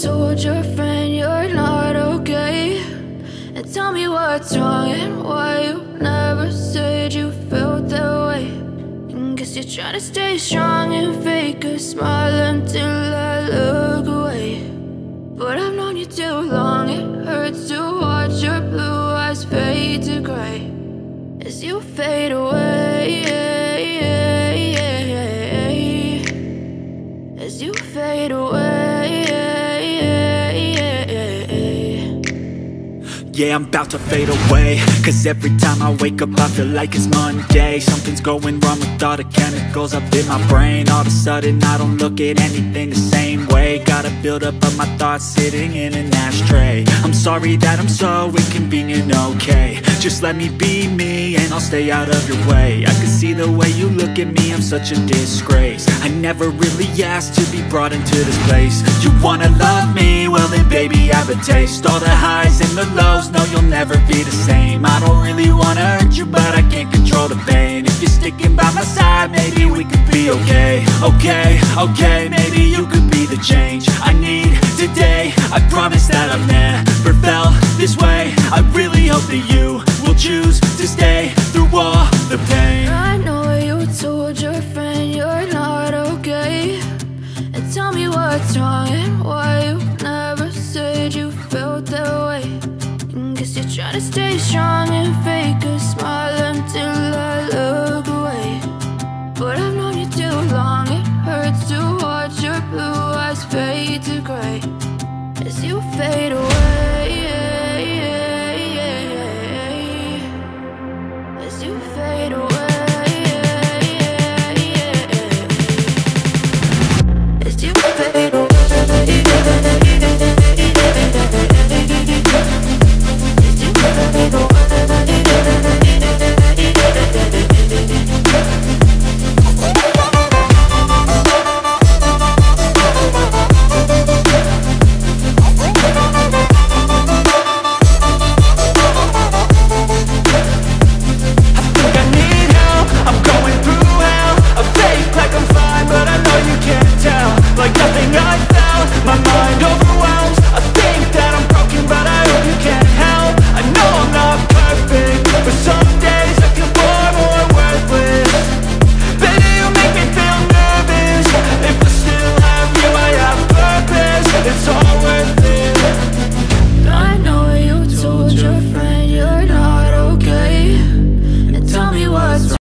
told your friend you're not okay, and tell me what's wrong and why you never said you felt that way. And guess you're trying to stay strong and fake a smile until I look away. But I've known you too long, it hurts to watch your blue eyes fade to gray as you fade away, as you fade away. Yeah, I'm about to fade away, cause every time I wake up I feel like it's Monday. Something's going wrong with all the chemicals up in my brain. All of a sudden I don't look at anything the same way. Got a buildup of my thoughts sitting in an ashtray. I'm sorry that I'm so inconvenient, okay. Just let me be me and I'll stay out of your way. I can see the way you look at me, I'm such a disgrace. I never really asked to be brought into this place. You wanna love me? Well then baby have a taste. All the highs and the lows, no you'll never be the same. I don't really wanna hurt you but I can't control the pain. If you're sticking by my side maybe we could be okay. Okay, maybe you could be the change I need today. I promise that I've never felt this way. I really hope that you will choose to stay through all the pain. I know you told your friend you're not okay, and tell me what's wrong and why you never said you felt that way. And guess you're trying to stay strong and fake a smile until I look away. But I've known you too long, it hurts to watch your blue eyes fade to gray as you fade away, as you fade away, as you fade away.